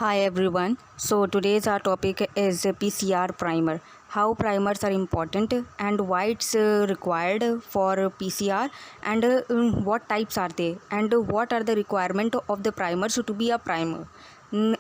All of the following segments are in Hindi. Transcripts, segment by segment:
Hi everyone. So today's our topic is PCR primer. How primers are important and why it's required for PCR and what types are they and what are the requirement of the primers to be a primer.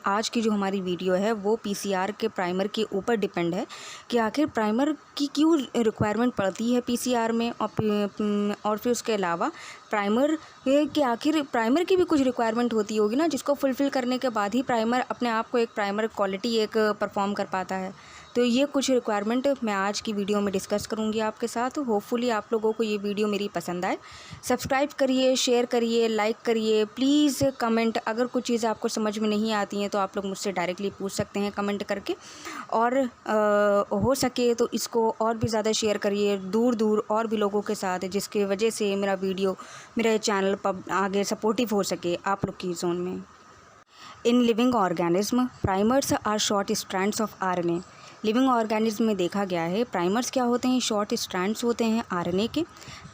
आज की जो हमारी वीडियो है वो पीसीआर के प्राइमर के ऊपर डिपेंड है कि आखिर प्राइमर की क्यों रिक्वायरमेंट पड़ती है पीसीआर में और फिर उसके अलावा प्राइमर के आखिर प्राइमर की भी कुछ रिक्वायरमेंट होती होगी ना, जिसको फुलफ़िल करने के बाद ही प्राइमर अपने आप को एक प्राइमर क्वालिटी एक परफॉर्म कर पाता है। तो ये कुछ रिक्वायरमेंट मैं आज की वीडियो में डिस्कस करूँगी आपके साथ। होपफुली आप लोगों को ये वीडियो मेरी पसंद आए। सब्सक्राइब करिए, शेयर करिए, लाइक करिए, प्लीज़ कमेंट। अगर कुछ चीज़ें आपको समझ में नहीं आती हैं तो आप लोग मुझसे डायरेक्टली पूछ सकते हैं कमेंट करके, और हो सके तो इसको और भी ज़्यादा शेयर करिए दूर दूर और भी लोगों के साथ, जिसकी वजह से मेरा वीडियो मेरा चैनल आगे सपोर्टिव हो सके आप लोग की जोन में। In living organism primers are short strands of RNA. Living organism में देखा गया है प्राइमर्स क्या होते हैं, शॉर्ट स्ट्रैंड्स होते हैं आरएनए के।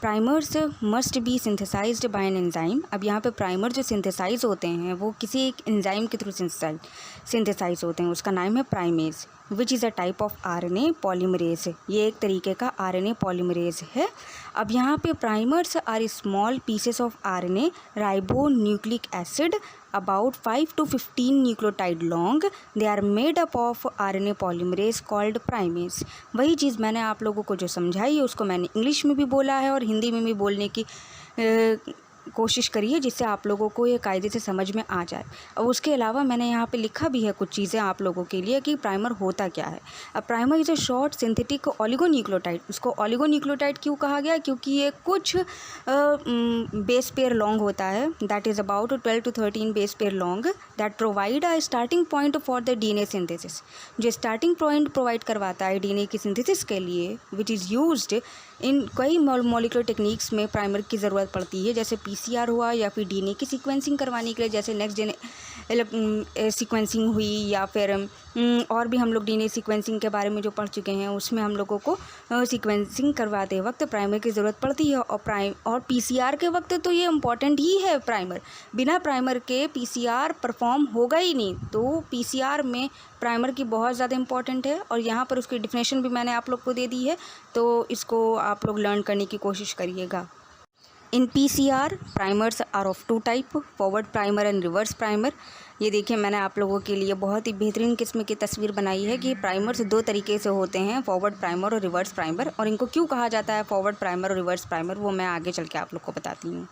Primers must be synthesised by an enzyme. अब यहाँ पे प्राइमर जो सिंथेसाइज होते हैं वो किसी एक एंजाइम के थ्रू सिंथेसाइज होते हैं, उसका नाम है primase, which is a type of RNA polymerase. ये एक तरीके का आरएनए पॉलीमरेज है। अब यहाँ पे primers are small pieces of RNA ribonucleic acid about 5 to 15 nucleotide long. They are made up of RNA polymerase called primase. वही चीज़ मैंने आप लोगों को जो समझाई है उसको मैंने इंग्लिश में भी बोला है और हिंदी में भी बोलने की कोशिश करिए, जिससे आप लोगों को ये कायदे से समझ में आ जाए। और उसके अलावा मैंने यहाँ पे लिखा भी है कुछ चीज़ें आप लोगों के लिए कि प्राइमर होता क्या है। अब primer is a short synthetic oligonucleotide. उसको ऑलिगोन्यूक्लियोटाइड क्यों कहा गया, क्योंकि ये कुछ बेस पेयर लॉन्ग होता है, that is about 12 to 13 base pair long, that provide a starting point for the DNA synthesis. जो स्टार्टिंग पॉइंट प्रोवाइड करवाता है डीएनए की सिंथेसिस के लिए, विच इज़ यूज्ड इन कई मॉलिक्यूलर टेक्निक्स में प्राइमर की ज़रूरत पड़ती है, जैसे पीसीआर हुआ या फिर डीएनए की सीक्वेंसिंग करवाने के लिए, जैसे नेक्स्ट जेन सीक्वेंसिंग हुई, या फिर और भी हम लोग डीएनए सीक्वेंसिंग के बारे में जो पढ़ चुके हैं उसमें हम लोगों को सीक्वेंसिंग करवाते वक्त प्राइमर की ज़रूरत पड़ती है। और पीसीआर के वक्त तो ये इम्पॉर्टेंट ही है प्राइमर। बिना प्राइमर के पीसीआर परफॉर्म होगा ही नहीं, तो पीसीआर में प्राइमर की बहुत ज़्यादा इंपॉर्टेंट है। और यहाँ पर उसकी डिफिनेशन भी मैंने आप लोग को दे दी है, तो इसको आप लोग लर्न करने की कोशिश करिएगा। In PCR primers are of two type, forward primer and reverse primer. ये देखिए मैंने आप लोगों के लिए बहुत ही बेहतरीन किस्म की तस्वीर बनाई है कि प्राइमर्स दो तरीके से होते हैं, फॉरवर्ड प्राइमर और रिवर्स प्राइमर। और इनको क्यों कहा जाता है फॉरवर्ड प्राइमर और रिवर्स प्राइमर, वो मैं आगे चल के आप लोग को बताती हूँ।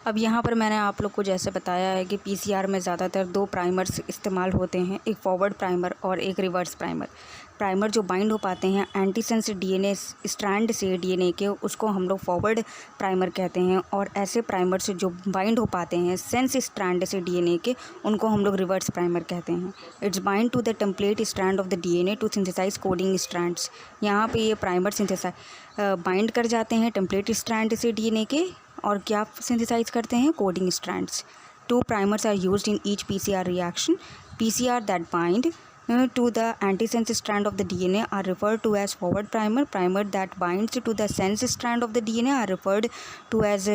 अब यहाँ पर मैंने आप लोग को जैसे बताया है कि पीसीआर में ज़्यादातर दो प्राइमर्स इस्तेमाल होते हैं, एक फॉरवर्ड प्राइमर और एक रिवर्स प्राइमर। प्राइमर जो बाइंड हो पाते हैं एंटीसेंस डीएनए स्ट्रैंड से डीएनए के, उसको हम लोग फॉरवर्ड प्राइमर कहते हैं। और ऐसे प्राइमर से जो बाइंड हो पाते हैं सेंस स्ट्रैंड से डीएनए के, उनको हम लोग रिवर्स प्राइमर कहते हैं। It's bind to the template strand of the DNA to synthesise coding strands. यहाँ पे ये प्राइमर बाइंड कर जाते हैं टेम्पलेट स्ट्रैंड से डीएनए के, और क्या सिंथेसाइज करते हैं, coding strands. Two primers are used in each PCR reaction. PCR that bind to the antisense strand of the DNA are referred to as forward primer. Primer that binds to the sense strand of the DNA are referred to as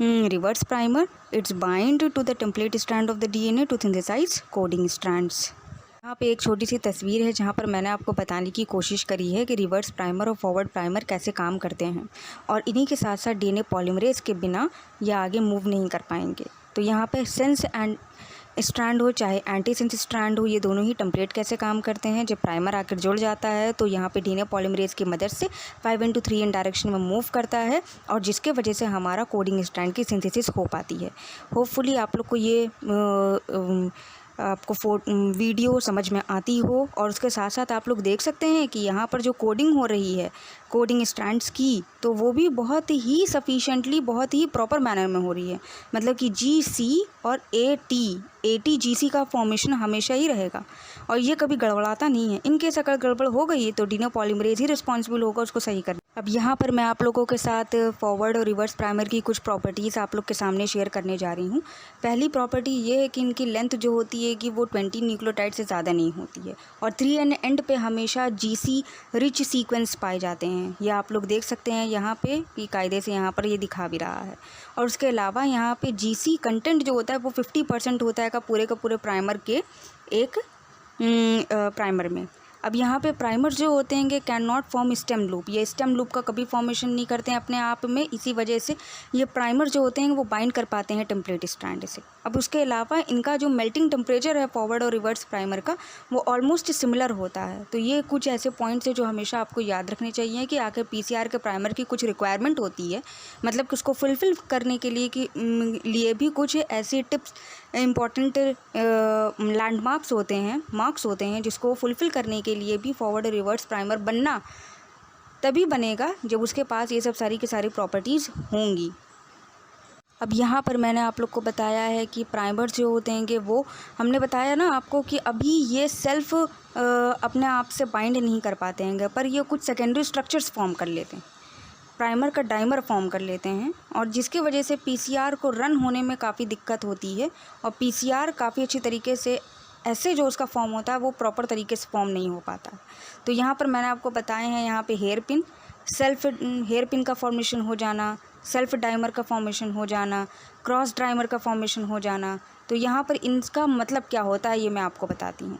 reverse primer. It's bind to the template strand of the DNA to synthesize coding strands. यहाँ पे एक छोटी सी तस्वीर है जहाँ पर मैंने आपको बताने की कोशिश करी है कि रिवर्स प्राइमर और फॉरवर्ड प्राइमर कैसे काम करते हैं, और इन्हीं के साथ साथ डीएनए पॉलीमरेज के बिना ये आगे मूव नहीं कर पाएंगे। तो यहाँ पे सेंस एंड स्ट्रैंड हो चाहे एंटीसेंस स्ट्रैंड हो, ये दोनों ही टेम्पलेट कैसे काम करते हैं। जब प्राइमर आकर जुड़ जाता है तो यहाँ पे डीएनए पॉलीमरेज की मदद से 5:3 डायरेक्शन में मूव करता है, और जिसके वजह से हमारा कोडिंग स्ट्रैंड की सिंथेसिस हो पाती है। होपफुली आप लोग को ये आपको वीडियो समझ में आती हो, और उसके साथ साथ आप लोग देख सकते हैं कि यहाँ पर जो कोडिंग हो रही है कोडिंग स्ट्रैंड्स की, तो वो भी बहुत ही सफिशेंटली बहुत ही प्रॉपर मैनर में हो रही है। मतलब कि GC और AT GC का फॉर्मेशन हमेशा ही रहेगा, और ये कभी गड़बड़ाता नहीं है। इनकेस अगर गड़बड़ हो गई तो डीएनए पॉलीमरेज ही रिस्पॉन्सिबल होगा उसको सही करने। अब यहाँ पर मैं आप लोगों के साथ फॉरवर्ड और रिवर्स प्राइमर की कुछ प्रॉपर्टीज़ आप लोग के सामने शेयर करने जा रही हूँ। पहली प्रॉपर्टी ये है कि इनकी लेंथ जो होती है कि वो 20 न्यूक्लियोटाइड से ज़्यादा नहीं होती है, और 3 एंड पे हमेशा GC रिच सीक्वेंस पाए जाते हैं। ये आप लोग देख सकते हैं यहाँ पे कि कायदे से यहाँ पर ये दिखा भी रहा है। और उसके अलावा यहाँ पे GC कंटेंट जो होता है वो 50% होता है का पूरे प्राइमर के एक प्राइमर में। अब यहाँ पे प्राइमर जो होते हैं can not form stem loop, ये स्टेम लूप का कभी फॉर्मेशन नहीं करते हैं अपने आप में, इसी वजह से ये प्राइमर जो होते हैं वो बाइंड कर पाते हैं टेम्पलेट स्ट्रैंड से। अब उसके अलावा इनका जो मेल्टिंग टेम्परेचर है फॉरवर्ड और रिवर्स प्राइमर का वो ऑलमोस्ट सिमिलर होता है। तो ये कुछ ऐसे पॉइंट्स हैं जो हमेशा आपको याद रखने चाहिए कि आखिर PCR के प्राइमर की कुछ रिक्वायरमेंट होती है, मतलब कि उसको फुलफ़िल करने के लिए भी कुछ ऐसी टिप्स इम्पॉर्टेंट लैंडमार्क्स होते हैं, मार्क्स होते हैं जिसको फुलफ़िल करने के लिए भी फॉरवर्ड रिवर्स प्राइमर बनना तभी बनेगा जब उसके पास ये सब सारी की सारी प्रॉपर्टीज़ होंगी। अब यहाँ पर मैंने आप लोग को बताया है कि प्राइमर जो होते हैं कि वो हमने बताया ना आपको कि अभी ये सेल्फ अपने आप से बाइंड नहीं कर पाते हैं, पर ये कुछ सेकेंडरी स्ट्रक्चर्स फॉर्म कर लेते हैं, प्राइमर का डाइमर फॉर्म कर लेते हैं, और जिसकी वजह से PCR को रन होने में काफ़ी दिक्कत होती है। और PCR काफ़ी अच्छी तरीके से ऐसे जो उसका फॉर्म होता है वो प्रॉपर तरीके से फॉर्म नहीं हो पाता। तो यहाँ पर मैंने आपको बताए हैं, यहाँ पे hairpin, self hairpin का फॉर्मेशन हो जाना, सेल्फ डाइमर का फॉर्मेशन हो जाना, क्रॉस डाइमर का फॉर्मेशन हो जाना। तो यहाँ पर इनका मतलब क्या होता है ये मैं आपको बताती हूँ।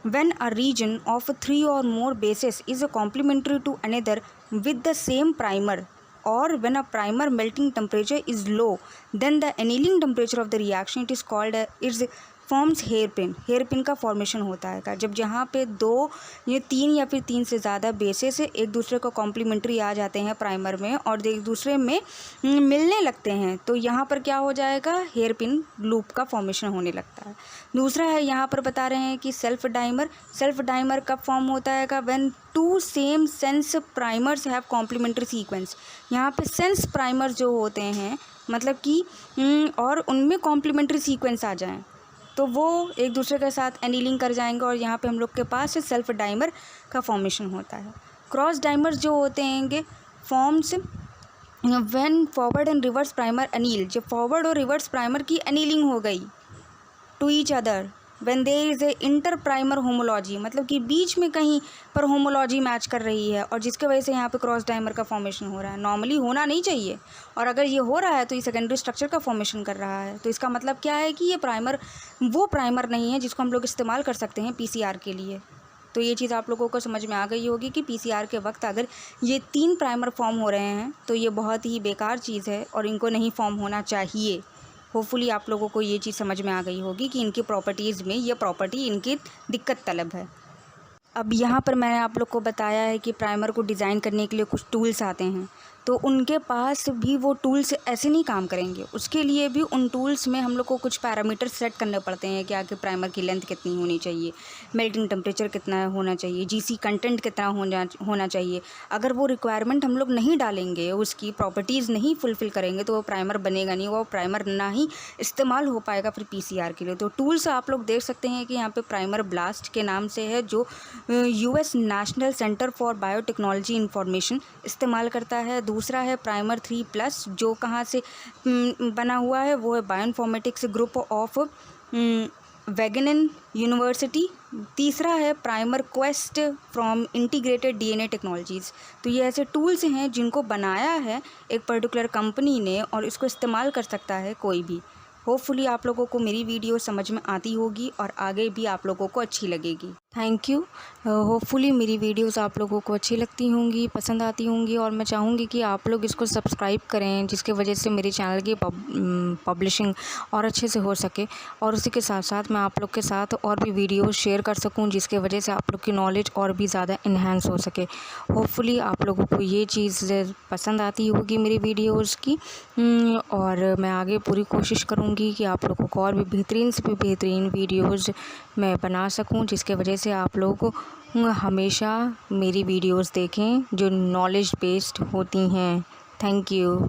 When a region of 3 or more bases is complementary to another with the same primer, or when a primer melting temperature is low, then the annealing temperature of the reaction it is called is forms hairpin. Hairpin का फॉर्मेशन होता है जब जहाँ पे 2 या 3 या फिर 3 से ज़्यादा बेसेस एक दूसरे को कॉम्प्लीमेंट्री आ जाते हैं प्राइमर में और एक दूसरे में मिलने लगते हैं, तो यहाँ पर क्या हो जाएगा, हेयर पिन लूप का फॉर्मेशन होने लगता है। दूसरा है यहाँ पर बता रहे हैं कि सेल्फ डाइमर कब फॉर्म होता है when 2 same sense primers have complementary sequence. यहाँ पे सेंस प्राइमर जो होते हैं मतलब कि और उनमें कॉम्प्लीमेंट्री सीक्वेंस आ जाएँ तो वो एक दूसरे के साथ एनीलिंग कर जाएंगे, और यहाँ पे हम लोग के पास सेल्फ डाइमर का फॉर्मेशन होता है। क्रॉस डाइमर्स जो होते हैं forms when forward and reverse primer anneal, जब फॉरवर्ड और रिवर्स प्राइमर की एनीलिंग हो गई to each other, when there is a inter primer homology, मतलब कि बीच में कहीं पर होमोलॉजी मैच कर रही है और जिसके वजह से यहाँ पे क्रॉस डाइमर का फॉर्मेशन हो रहा है। नॉर्मली होना नहीं चाहिए, और अगर ये हो रहा है तो ये सेकेंडरी स्ट्रक्चर का फॉर्मेशन कर रहा है। तो इसका मतलब क्या है कि ये प्राइमर वो प्राइमर नहीं है जिसको हम लोग इस्तेमाल कर सकते हैं PCR के लिए। तो ये चीज़ आप लोगों को समझ में आ गई होगी कि PCR के वक्त अगर ये 3 प्राइमर फॉर्म हो रहे हैं तो ये बहुत ही बेकार चीज़ है और इनको नहीं फॉर्म होना चाहिए। होपफुली आप लोगों को ये चीज़ समझ में आ गई होगी कि इनकी प्रॉपर्टीज़ में ये प्रॉपर्टी इनकी दिक्कत तलब है। अब यहाँ पर मैंने आप लोग को बताया है कि प्राइमर को डिज़ाइन करने के लिए कुछ टूल्स आते हैं, तो उनके पास भी वो टूल्स ऐसे नहीं काम करेंगे। उसके लिए भी उन टूल्स में हम लोग को कुछ पैरामीटर सेट करने पड़ते हैं कि आगे प्राइमर की लेंथ कितनी होनी चाहिए, मेल्टिंग टेम्परेचर कितना होना चाहिए, GC कंटेंट कितना होना चाहिए। अगर वो रिक्वायरमेंट हम लोग नहीं डालेंगे, उसकी प्रॉपर्टीज़ नहीं फुलफ़िल करेंगे तो वो प्राइमर बनेगा नहीं, वो प्राइमर ना ही इस्तेमाल हो पाएगा फिर PCR के लिए। तो टूल्स आप लोग देख सकते हैं कि यहाँ पर प्राइमर ब्लास्ट के नाम से है, जो US national centre for biotechnology information इस्तेमाल करता है। दूसरा है प्राइमर 3+, जो कहाँ से बना हुआ है, वो है बायोइन्फॉर्मेटिक्स ग्रुप ऑफ वेगेनन यूनिवर्सिटी। तीसरा है primer quest from integrated DNA technologies. तो ये ऐसे टूल्स हैं जिनको बनाया है एक पर्टिकुलर कंपनी ने और इसको इस्तेमाल कर सकता है कोई भी। होपफुली आप लोगों को मेरी वीडियो समझ में आती होगी और आगे भी आप लोगों को अच्छी लगेगी। Thank you. होपफुली मेरी वीडियोस आप लोगों को अच्छी लगती होंगी, पसंद आती होंगी, और मैं चाहूँगी कि आप लोग इसको सब्सक्राइब करें, जिसकी वजह से मेरे चैनल की पब्लिशिंग और अच्छे से हो सके, और उसी के साथ साथ मैं आप लोग के साथ और भी वीडियोस शेयर कर सकूं, जिसके वजह से आप लोग की नॉलेज और भी ज़्यादा इन्हेंस हो सके। होपफुली आप लोगों को ये चीज़ पसंद आती होगी मेरी वीडियोज़ की, और मैं आगे पूरी कोशिश करूँगी कि आप लोगों को और भी बेहतरीन से भी बेहतरीन वीडियोज़ मैं बना सकूं, जिसके वजह से आप लोग हमेशा मेरी वीडियोस देखें जो नॉलेज बेस्ड होती हैं। Thank you.